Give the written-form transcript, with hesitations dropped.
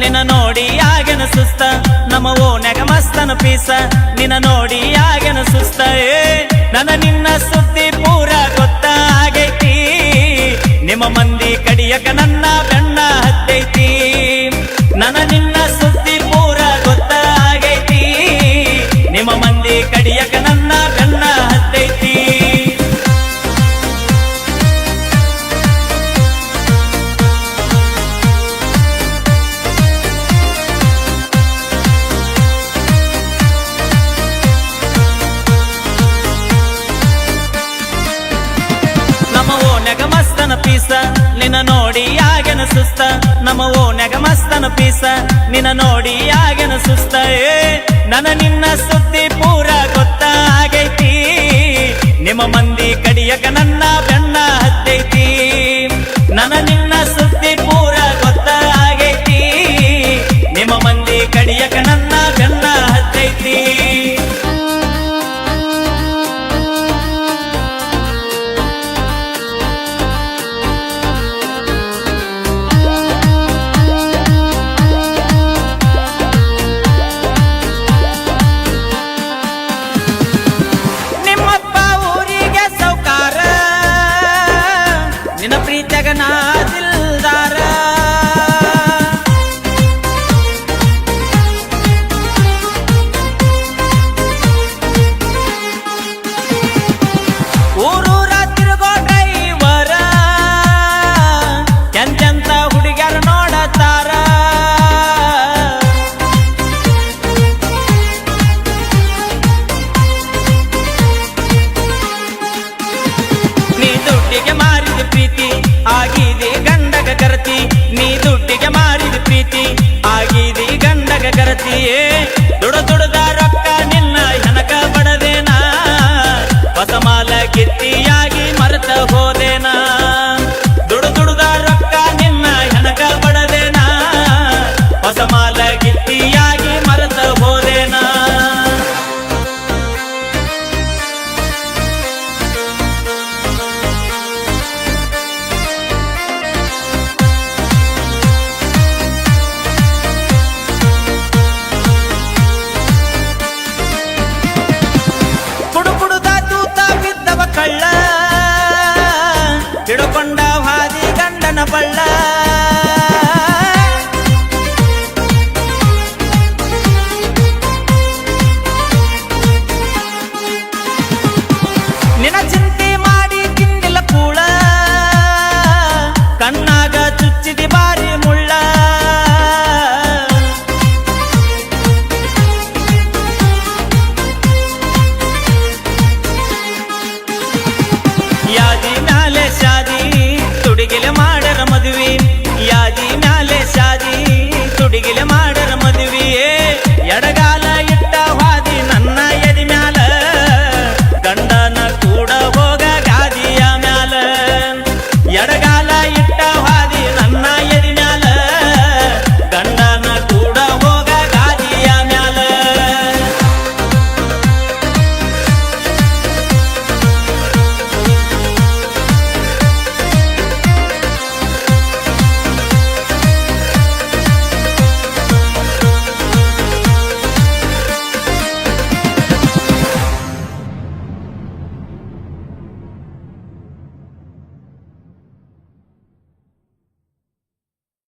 ನಿನ್ನ ನೋಡಿ ಆಗನ ಸುಸ್ತ ನಮ್ಮ ಓನ್ಯಾಗ ಮಸ್ತನ ಪೀಸ ನಿನ್ನ ನೋಡಿ ಆಗನ ಸುಸ್ತ ನನ್ನ ನಿನ್ನ ಸುದ್ದಿ ಪೂರ ಗೊತ್ತಾಗೈತಿ ನಿಮ್ಮ ಮಂದಿ ಕಡಿಯಕ ನನ್ನ ಬೆಣ್ಣ ಹತ್ತೈತಿ ನನ್ನ ನಿನ್ನ ಸುದ್ದಿ ಪೂರ ಗೊತ್ತಾಗೈತಿ ನಿಮ್ಮ ಮಂದಿ ಕಡಿಯಕ ನನ್ನ ಬೆಣ್ಣ ಹತ್ತೈತಿ ಮಸ್ತನ ಪೀಸ ನಿನ್ನ ನೋಡಿ ಆಗನ ಸುಸ್ತ ನಮ್ಮ ಓನ್ಯಾಗ ಮಸ್ತನ ಪೀಸ ನಿನ್ನ ನೋಡಿ ಆಗನ ಸುಸ್ತ ನನ್ನ ನಿನ್ನ ಸುದ್ದಿ ಪೂರ ಗೊತ್ತಾಗೈತಿ ನಿಮ್ಮ ಮಂದಿ ಕಡಿಯಕ ನನ್ನ ಬೆಣ್ಣ ಹತ್ತೈತಿ ನನ್ನ ನಿನ್ನ ಸುದ್ದಿ ಪೂರ ಗೊತ್ತಾಗೈತಿ ನಿಮ್ಮ ಮಂದಿ ಕಡಿಯಕ ನನ್ನ ಬೆಣ್ಣ ಹತ್ತೈತಿ ನೀ ದುಡ್ಡಿಗೆ ಮಾರಿದ ಪ್ರೀತಿ ಆಗಿದೆ ಗಂಡಗ ಕರತಿಯೇ ದುಡದ ರೊಕ್ಕ ನಿನ್ನ ಹೆನಕ ಬಡದೇನಾ ಹೊಸ ಮಾಲ ಕಿತ್ತಿಯಾಗಿ ಮರೆತ ಹೋದೇನಾ ದುಡದ ರೊಕ್ಕ ನಿನ್ನ ಹೆನಕ ಬಡದೇನಾ ಹೊಸ ಮಾಲ ಕಿತ್ತಿಯಾಗಿ ಮರೆತ ಹೋದೇನಾ ಹಿಡುಕೊಂಡ ಹಾದಿ ಗಂಡನ ಬಳ್ಳ